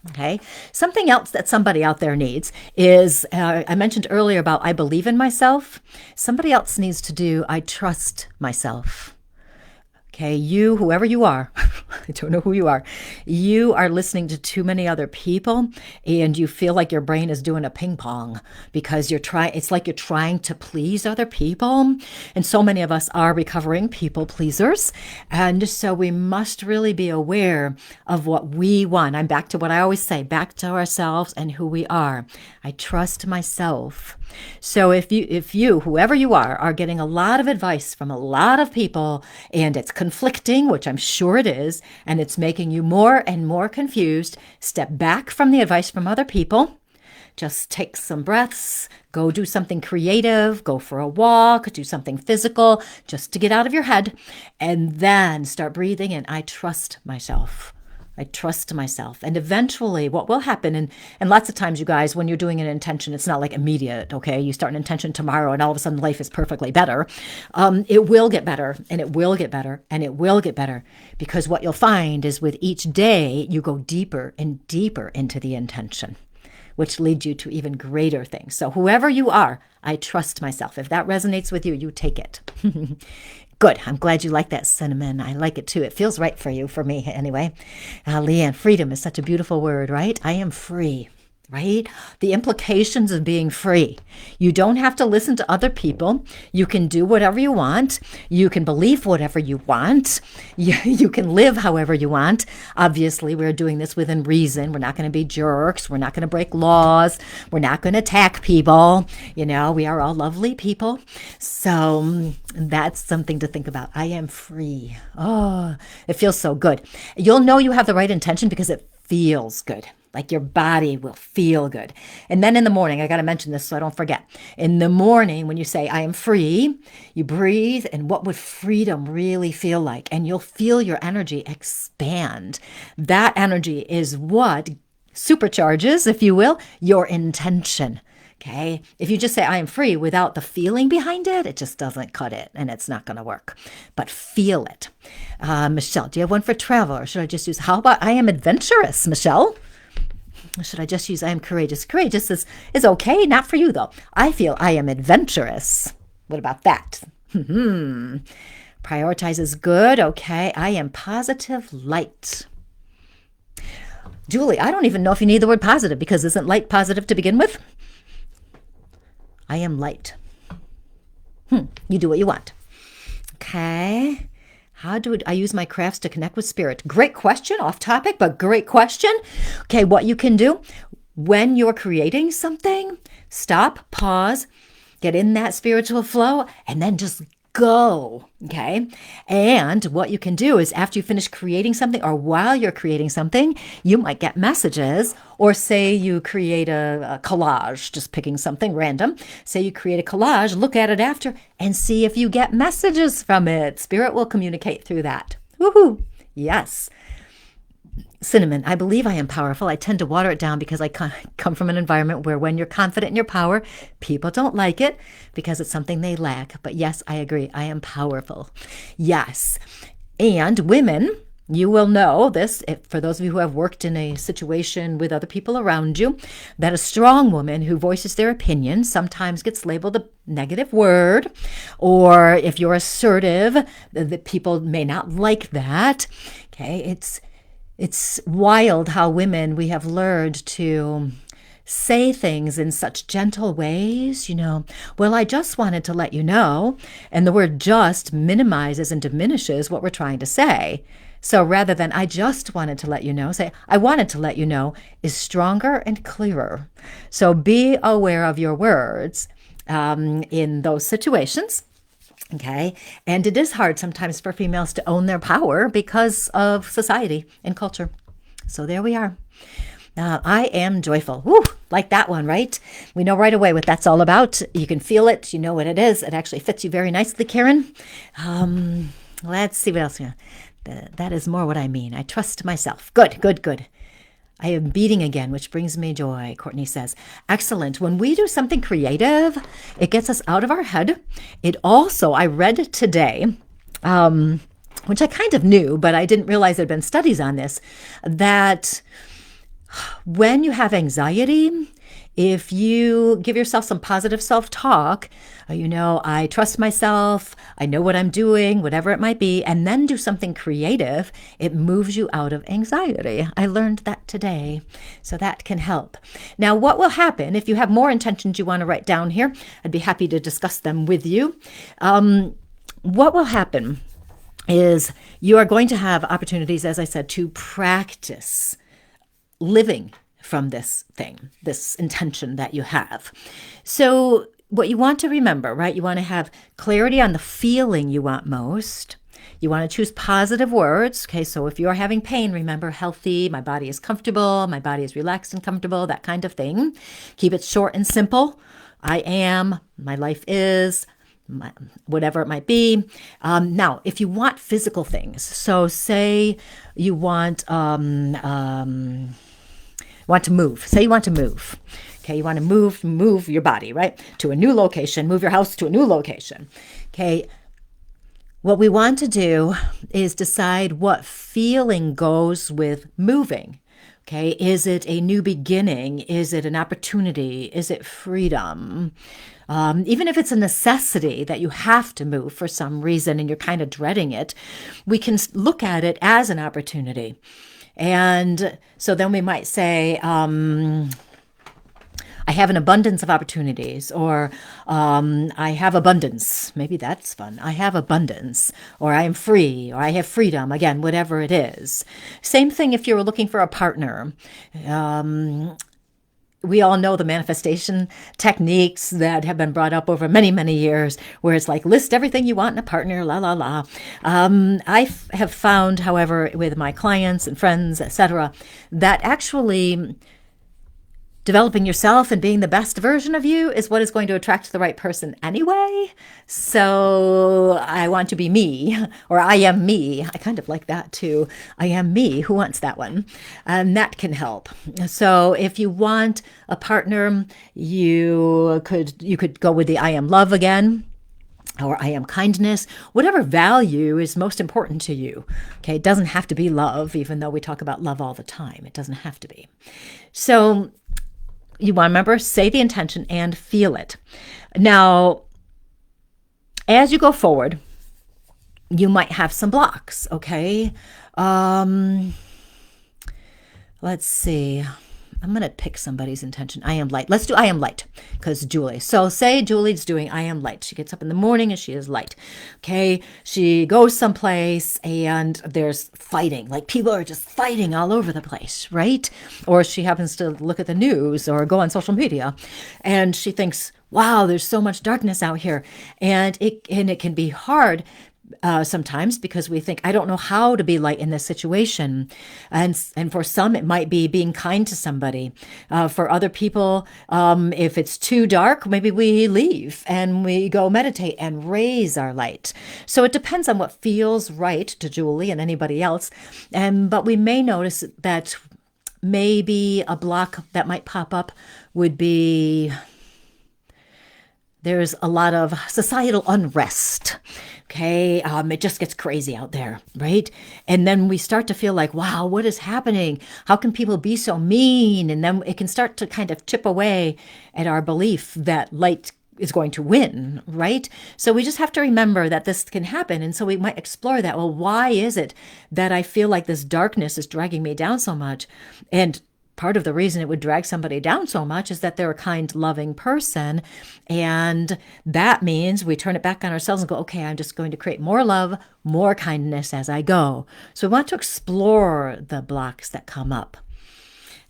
Okay, something else that somebody out there needs is, I mentioned earlier about I believe in myself. Somebody else needs to do I trust myself. Okay, you, whoever you are, I don't know who you are listening to too many other people and you feel like your brain is doing a ping pong because it's like you're trying to please other people. And so many of us are recovering people pleasers. And so we must really be aware of what we want. I'm back to what I always say, back to ourselves and who we are. I trust myself. So if you, whoever you are getting a lot of advice from a lot of people and it's conflicting, which I'm sure it is, and it's making you more and more confused, step back from the advice from other people. Just take some breaths, go do something creative, go for a walk, do something physical, just to get out of your head, and then start breathing in. I trust myself. I trust myself. And eventually what will happen, and lots of times, you guys, when you're doing an intention, it's not like immediate, okay? You start an intention tomorrow and all of a sudden life is perfectly better. It will get better and it will get better and it will get better because what you'll find is with each day, you go deeper and deeper into the intention, which leads you to even greater things. So whoever you are, I trust myself. If that resonates with you, you take it. Good. I'm glad you like that cinnamon. I like it too. It feels right for you, for me anyway. Leanne, freedom is such a beautiful word, right? I am free. right? The implications of being free. You don't have to listen to other people. You can do whatever you want. You can believe whatever you want. You can live however you want. Obviously, we're doing this within reason. We're not going to be jerks. We're not going to break laws. We're not going to attack people. We are all lovely people. So that's something to think about. I am free. Oh, it feels so good. You'll know you have the right intention because it feels good. Like your body will feel good. And then in the morning, I got to mention this so I don't forget. In the morning, when you say, I am free, you breathe, and what would freedom really feel like? And you'll feel your energy expand. That energy is what supercharges, if you will, your intention. Okay. If you just say, I am free without the feeling behind it, it just doesn't cut it and it's not going to work. But feel it. Michelle, do you have one for travel or should I just use, how about I am adventurous, Michelle? Should I just use I am courageous? Courageous is okay, not for you though. I feel I am adventurous. What about that? Prioritize is good. Okay. I am positive light. Julie, I don't even know if you need the word positive because isn't light positive to begin with? I am light. You do what you want. Okay. How do I use my crafts to connect with spirit? Great question, off topic, but great question. Okay, what you can do when you're creating something, stop, pause, get in that spiritual flow, and then just go, okay? And what you can do is after you finish creating something or while you're creating something, you might get messages or say you create a collage, just picking something random. Say you create a collage, look at it after and see if you get messages from it. Spirit will communicate through that. Woohoo! Yes. Cinnamon, I believe I am powerful. I tend to water it down because I come from an environment where when you're confident in your power, people don't like it because it's something they lack. But yes, I agree. I am powerful. Yes. And women, you will know this, for those of you who have worked in a situation with other people around you, that a strong woman who voices their opinion sometimes gets labeled a negative word, or if you're assertive, that people may not like that. Okay, it's wild how women, we have learned to say things in such gentle ways, well, I just wanted to let you know, and the word just minimizes and diminishes what we're trying to say. So rather than I just wanted to let you know, say I wanted to let you know is stronger and clearer. So be aware of your words in those situations. Okay. And it is hard sometimes for females to own their power because of society and culture. So there we are. I am joyful. Woo, like that one, right? We know right away what that's all about. You can feel it. You know what it is. It actually fits you very nicely, Karen. Let's see what else. That is more what I mean. I trust myself. Good, good, good. I am beating again, which brings me joy, Courtney says. Excellent. When we do something creative, it gets us out of our head. It also, I read today, which I kind of knew, but I didn't realize there had been studies on this, that when you have anxiety, if you give yourself some positive self-talk, I trust myself, I know what I'm doing, whatever it might be, and then do something creative, it moves you out of anxiety. I learned that today, so that can help. Now, what will happen if you have more intentions you want to write down here? I'd be happy to discuss them with you. What will happen is you are going to have opportunities, as I said, to practice living from this thing, this intention that you have. So what you want to remember, right? You want to have clarity on the feeling you want most. You want to choose positive words. Okay, so if you're having pain, remember healthy, my body is comfortable, my body is relaxed and comfortable, that kind of thing. Keep it short and simple. I am, my life is, whatever it might be. Now, if you want physical things, so say you want to move. Say you want to move. Okay, you want to move your body, right? To a new location, move your house to a new location. Okay, what we want to do is decide what feeling goes with moving. Okay, is it a new beginning? Is it an opportunity? Is it freedom? Even if it's a necessity that you have to move for some reason and you're kind of dreading it, we can look at it as an opportunity. And so then we might say, I have an abundance of opportunities, or I have abundance. Maybe that's fun. I have abundance, or I am free, or I have freedom. Again, whatever it is. Same thing if you're looking for a partner. We all know the manifestation techniques that have been brought up over many, many years, where it's like, list everything you want in a partner, la, la, la. Have found, however, with my clients and friends, etc., that actually developing yourself and being the best version of you is what is going to attract the right person anyway. So I want to be me, or I am me. I kind of like that too. I am me. Who wants that one? And that can help. So if you want a partner, you could go with the I am love again, or I am kindness, whatever value is most important to you. Okay, it doesn't have to be love, even though we talk about love all the time. It doesn't have to be. So you want to remember, say the intention and feel it. Now, as you go forward, you might have some blocks, okay? Let's see. I'm going to pick somebody's intention. I am light. Let's do I am light, because Julie. So say Julie's doing I am light. She gets up in the morning and she is light. Okay. She goes someplace and there's fighting. Like people are just fighting all over the place, right? Or she happens to look at the news or go on social media and she thinks, wow, there's so much darkness out here. And it can be hard sometimes, because we think, I don't know how to be light in this situation. And for some, it might be being kind to somebody. For other people, if it's too dark, maybe we leave and we go meditate and raise our light. So it depends on what feels right to Julie and anybody else. But we may notice that maybe a block that might pop up would be there's a lot of societal unrest. Okay, it just gets crazy out there, right? And then we start to feel like, wow, what is happening? How can people be so mean? And then it can start to kind of chip away at our belief that light is going to win, right? So we just have to remember that this can happen. And so we might explore that. Well, why is it that I feel like this darkness is dragging me down so much? And part of the reason it would drag somebody down so much is that they're a kind, loving person. And that means we turn it back on ourselves and go, okay, I'm just going to create more love, more kindness as I go. So we want to explore the blocks that come up.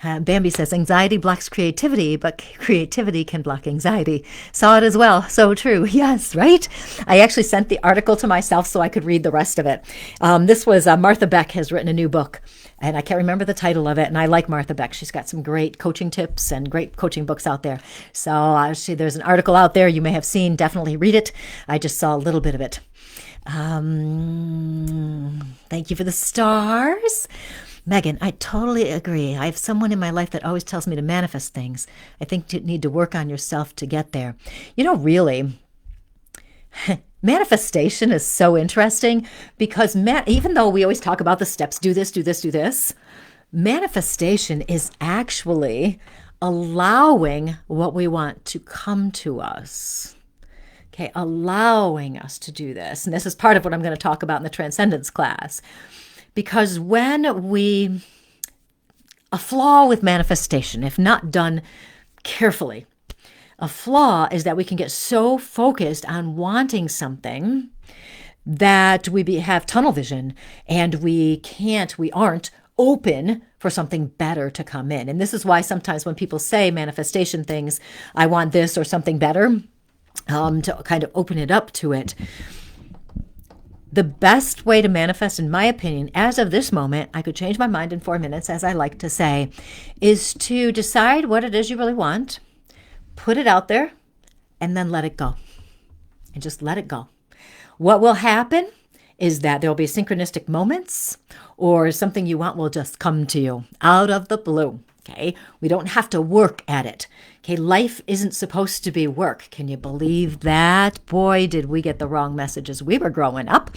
Bambi says, anxiety blocks creativity, but creativity can block anxiety. Saw it as well. So true. Yes, right? I actually sent the article to myself so I could read the rest of it. This was Martha Beck has written a new book, and I can't remember the title of it. And I like Martha Beck. She's got some great coaching tips and great coaching books out there. So there's an article out there you may have seen. Definitely read it. I just saw a little bit of it. Thank you for the stars. Megan, I totally agree. I have someone in my life that always tells me to manifest things. I think you need to work on yourself to get there. You know, really, manifestation is so interesting because even though we always talk about the steps, do this, do this, do this, manifestation is actually allowing what we want to come to us. Okay, allowing us to do this. And this is part of what I'm going to talk about in the Transcendence class. Because a flaw with manifestation, if not done carefully, a flaw is that we can get so focused on wanting something that we have tunnel vision and we aren't open for something better to come in. And this is why sometimes when people say manifestation things, I want this or something better, to kind of open it up to it. The best way to manifest, in my opinion, as of this moment, I could change my mind in 4 minutes, as I like to say, is to decide what it is you really want, put it out there, and then let it go. And just let it go. What will happen is that there will be synchronistic moments, or something you want will just come to you out of the blue. Okay, we don't have to work at it. Okay, life isn't supposed to be work. Can you believe that? Boy, did we get the wrong message as we were growing up.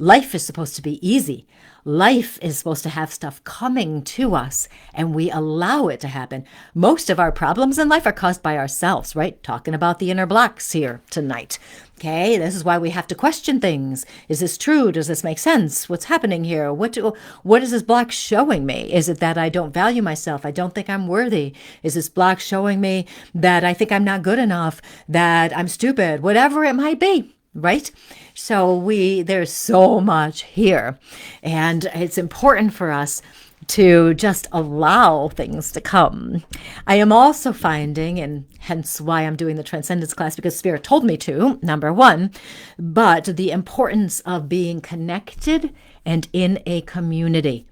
Life is supposed to be easy. Life is supposed to have stuff coming to us, and we allow it to happen. Most of our problems in life are caused by ourselves, right? Talking about the inner blocks here tonight. Okay, this is why we have to question things. Is this true? Does this make sense? What's happening here? What is this block showing me? Is it that I don't value myself? I don't think I'm worthy. Is this block showing me me that I think I'm not good enough, that I'm stupid, whatever it might be, right? So there's so much here. And it's important for us to just allow things to come. I am also finding, and hence why I'm doing the Transcendence class, because Spirit told me to, number one, but the importance of being connected and in a community,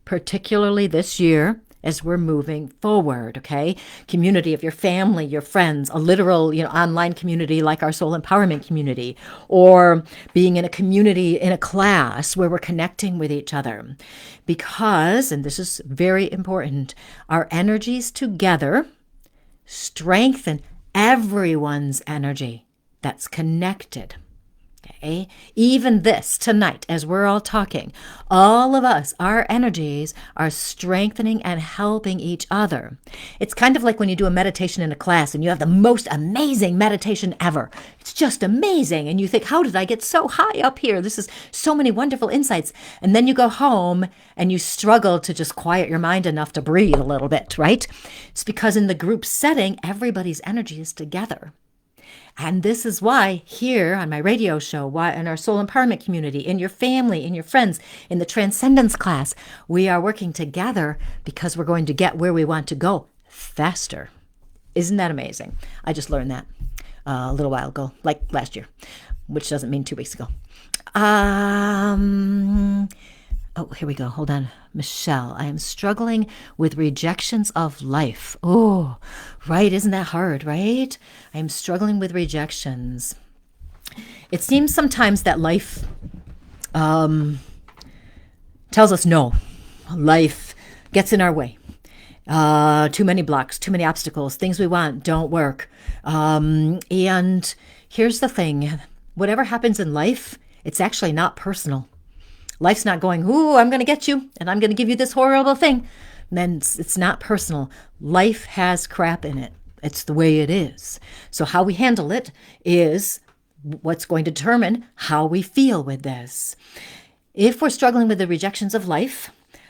particularly this year as we're moving forward, okay? Community of your family, your friends, a literal, online community like our soul empowerment community, or being in a community, in a class where we're connecting with each other. Because, and this is very important, our energies together strengthen everyone's energy that's connected. Okay. Even this tonight, as we're all talking, all of us, our energies are strengthening and helping each other. It's kind of like when you do a meditation in a class and you have the most amazing meditation ever. It's just amazing. And you think, how did I get so high up here? This is so many wonderful insights. And then you go home and you struggle to just quiet your mind enough to breathe a little bit, right? It's because in the group setting, everybody's energy is together. And this is why here on my radio show, why in our soul empowerment community, in your family, in your friends, in the Transcendence class, we are working together because we're going to get where we want to go faster. Isn't that amazing? I just learned that a little while ago, like last year, which doesn't mean 2 weeks ago. Oh, here we go. Hold on. Michelle, I am struggling with rejections of life. Oh, right. Isn't that hard, right? I am struggling with rejections. It seems sometimes that life tells us no. Life gets in our way. Too many blocks, too many obstacles, things we want don't work. And here's the thing. Whatever happens in life, it's actually not personal. Life's not going, ooh, I'm going to get you, and I'm going to give you this horrible thing. And then it's not personal. Life has crap in it. It's the way it is. So how we handle it is what's going to determine how we feel with this. If we're struggling with the rejections of life,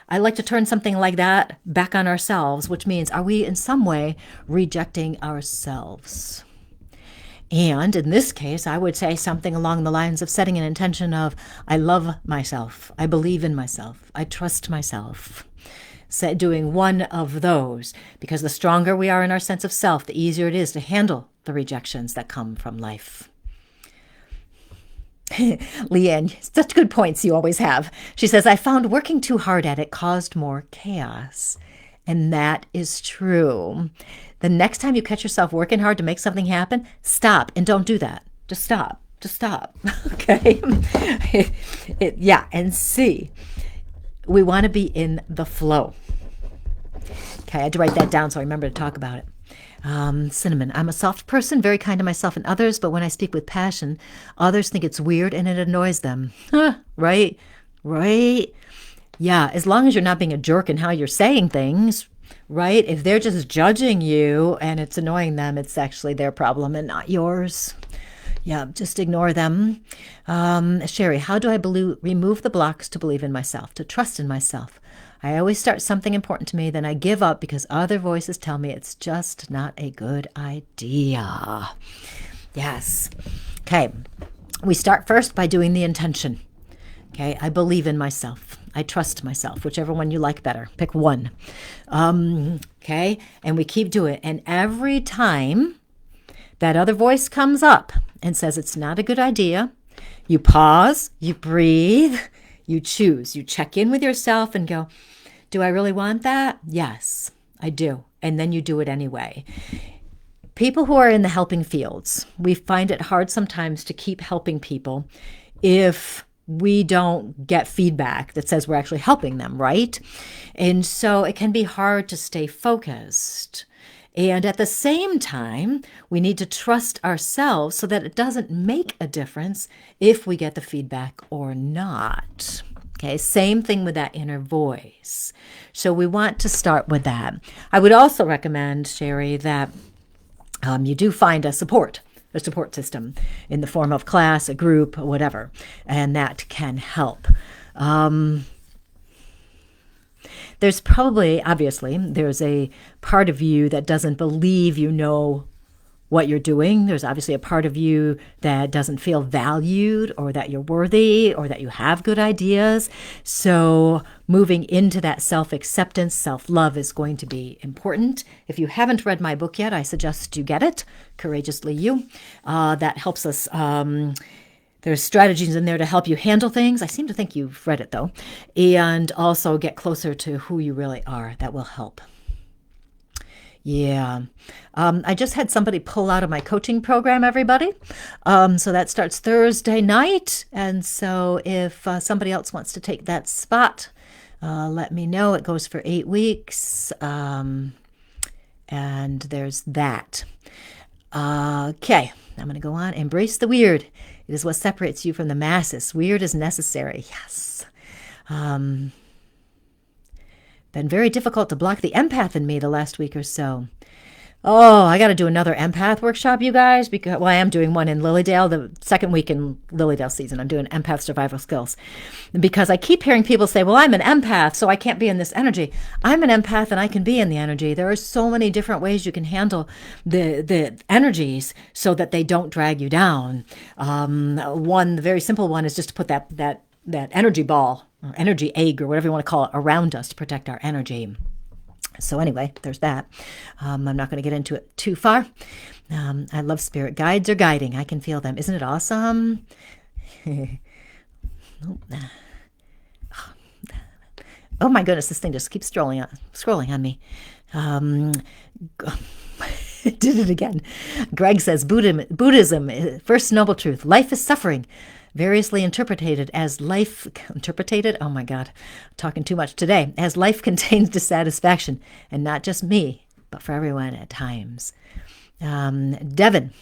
I like to turn something like that back on ourselves, which means, are we in some way rejecting ourselves? And in this case, I would say something along the lines of setting an intention of, I love myself, I believe in myself, I trust myself. Doing one of those, because the stronger we are in our sense of self, the easier it is to handle the rejections that come from life. Leanne, such good points you always have. She says, I found working too hard at it caused more chaos. And that is true. The next time you catch yourself working hard to make something happen, stop and don't do that. Just stop. Just stop. Okay? And see. We want to be in the flow. Okay, I had to write that down so I remember to talk about it. Cinnamon, I'm a soft person, very kind to myself and others, but when I speak with passion, others think it's weird and it annoys them. Right? Yeah, as long as you're not being a jerk in how you're saying things, right? If they're just judging you and it's annoying them, it's actually their problem and not yours. Yeah, just ignore them. Sherry, how do I remove the blocks to believe in myself, to trust in myself? I always start something important to me, then I give up because other voices tell me it's just not a good idea. Yes. Okay. We start first by doing the intention. Okay. I believe in myself. I trust myself, whichever one you like better. Pick one. Okay. And we keep doing it. And every time that other voice comes up and says it's not a good idea, you pause, you breathe, you choose, you check in with yourself and go, do I really want that? Yes, I do. And then you do it anyway. People who are in the helping fields, we find it hard sometimes to keep helping people if we don't get feedback that says we're actually helping them, right? And so it can be hard to stay focused. And at the same time, we need to trust ourselves so that it doesn't make a difference if we get the feedback or not. Okay, same thing with that inner voice. So we want to start with that. I would also recommend, Sherry, that you do find a support system in the form of class, a group, whatever, and that can help. there's probably, obviously, there's a part of you that doesn't believe you know what you're doing. There's obviously a part of you that doesn't feel valued or that you're worthy or that you have good ideas. So moving into that self-acceptance, self-love is going to be important. If you haven't read my book yet, I suggest you get it, Courageously You. That helps us. There's strategies in there to help you handle things. I seem to think you've read it, though. And also get closer to who you really are. That will help. Yeah. I just had somebody pull out of my coaching program, everybody. So that starts Thursday night. And so if somebody else wants to take that spot, let me know. It goes for 8 weeks. And there's that. Okay. I'm going to go on. Embrace the weird. It is what separates you from the masses. Weird is necessary. Yes. Been very difficult to block the empath in me the last week or so. Oh, I got to do another empath workshop, you guys, because, well, I am doing one in Lilydale, the second week in Lilydale season. I'm doing empath survival skills because I keep hearing people say, well, I'm an empath, so I can't be in this energy. I'm an empath and I can be in the energy. There are so many different ways you can handle the energies so that they don't drag you down. The very simple one is just to put that energy ball or energy egg or whatever you want to call it around us to protect our energy. So anyway, there's that. I'm not going to get into it too far. I love spirit guides are guiding. I can feel them. Isn't it awesome? Oh my goodness, this thing just keeps scrolling on me. Did it again. Greg says Buddhism, first noble truth. Life is suffering. Variously interpreted as life, oh my God, I'm talking too much today, as life contains dissatisfaction, and not just me, but for everyone at times. Devin,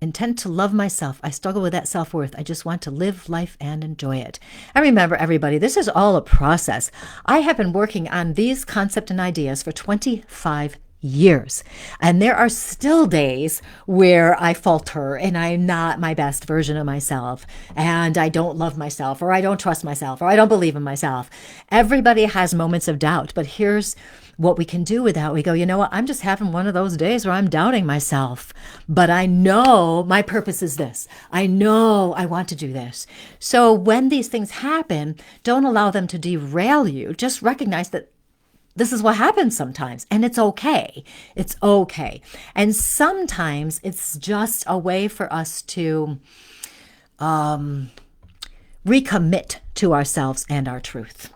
intent to love myself. I struggle with that self-worth. I just want to live life and enjoy it. And remember, everybody, this is all a process. I have been working on these concepts and ideas for 25 years. And there are still days where I falter and I'm not my best version of myself and I don't love myself or I don't trust myself or I don't believe in myself. Everybody has moments of doubt, but here's what we can do with that. We go, you know what? I'm just having one of those days where I'm doubting myself, but I know my purpose is this. I know I want to do this. So when these things happen, don't allow them to derail you. Just recognize that this is what happens sometimes, and it's okay. It's okay. And sometimes it's just a way for us to recommit to ourselves and our truth.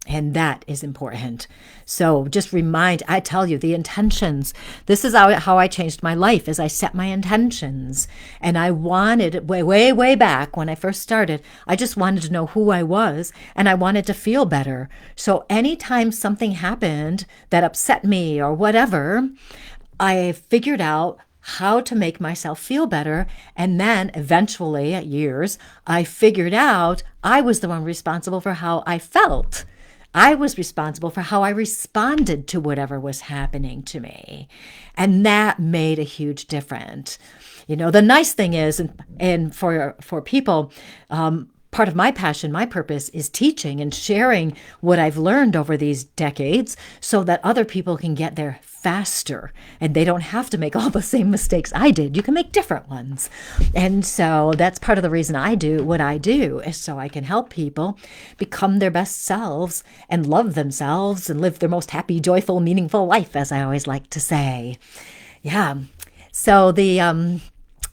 And that is important. So just I tell you, the intentions. This is how I changed my life, is I set my intentions. And I wanted, way back when I first started, I just wanted to know who I was and I wanted to feel better. So anytime something happened that upset me or whatever, I figured out how to make myself feel better. And then eventually, at years, I figured out I was the one responsible for how I felt. I was responsible for how I responded to whatever was happening to me. And that made a huge difference. You know, the nice thing is, and for people, part of my passion, my purpose is teaching and sharing what I've learned over these decades so that other people can get there faster and they don't have to make all the same mistakes I did. You can make different ones. And so that's part of the reason I do what I do, is so I can help people become their best selves and love themselves and live their most happy, joyful, meaningful life, as I always like to say. Yeah. So the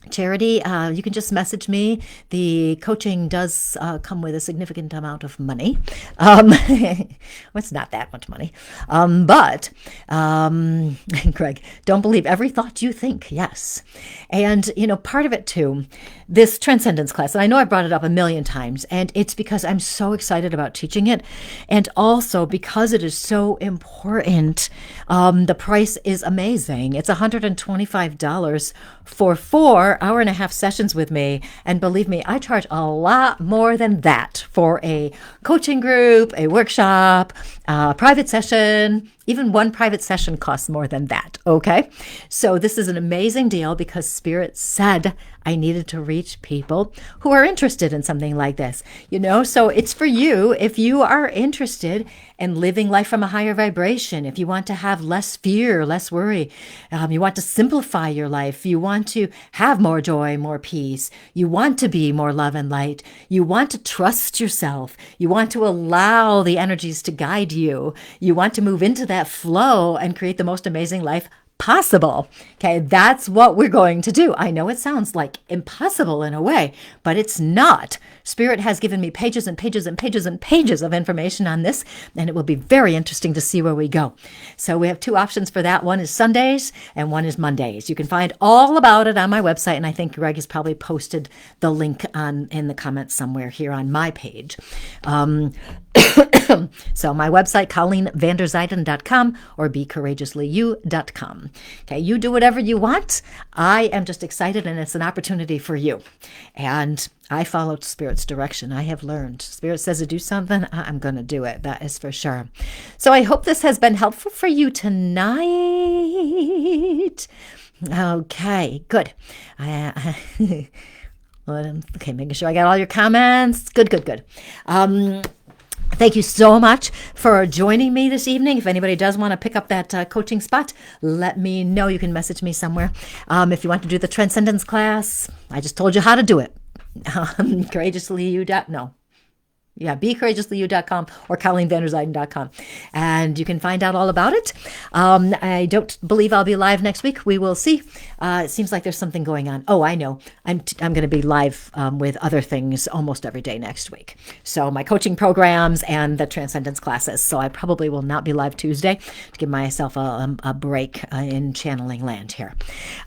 charity, you can just message me. The coaching does come with a significant amount of money. Well, it's not that much money. But Greg, don't believe every thought you think. Yes. And, you know, part of it too, this transcendence class, and I know I brought it up a million times, and it's because I'm so excited about teaching it. And also because it is so important, the price is amazing. It's $125 for 4 hour and a half sessions with me. And believe me, I charge a lot more than that for a coaching group, a workshop, a private session. Even one private session costs more than that, okay? So this is an amazing deal because Spirit said I needed to reach people who are interested in something like this, So it's for you if you are interested in living life from a higher vibration, if you want to have less fear, less worry, you want to simplify your life, you want to have more joy, more peace, you want to be more love and light, you want to trust yourself, you want to allow the energies to guide you, you want to move into that flow and create the most amazing life possible. Okay, that's what we're going to do. I know it sounds like impossible in a way, but it's not. Spirit has given me pages and pages and pages and pages of information on this, and it will be very interesting to see where we go. So we have two options for that. One is Sundays and one is Mondays. You can find all about it on my website, and I think Greg has probably posted the link in the comments somewhere here on my page. So my website, ColleenVanderZuyden.com or BeCourageouslyYou.com. Okay, you do whatever you want. I am just excited, and it's an opportunity for you. And I followed Spirit's direction. I have learned. Spirit says to do something, I'm going to do it. That is for sure. So I hope this has been helpful for you tonight. Okay, good. Okay, making sure I got all your comments. Good. Thank you so much for joining me this evening. If anybody does want to pick up that coaching spot, let me know. You can message me somewhere. If you want to do the Transcendence class, I just told you how to do it. BeCourageouslyYou.com or ColleenVanderZuyden.com. And you can find out all about it. I don't believe I'll be live next week. We will see. It seems like there's something going on. Oh, I know. I'm going to be live with other things almost every day next week. So my coaching programs and the Transcendence classes. So I probably will not be live Tuesday to give myself a break in channeling land here.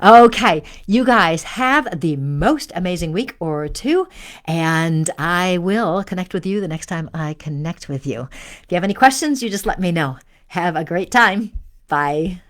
Okay, you guys have the most amazing week or two, and I will connect with you the next time I connect with you. If you have any questions, you just let me know. Have a great time. Bye.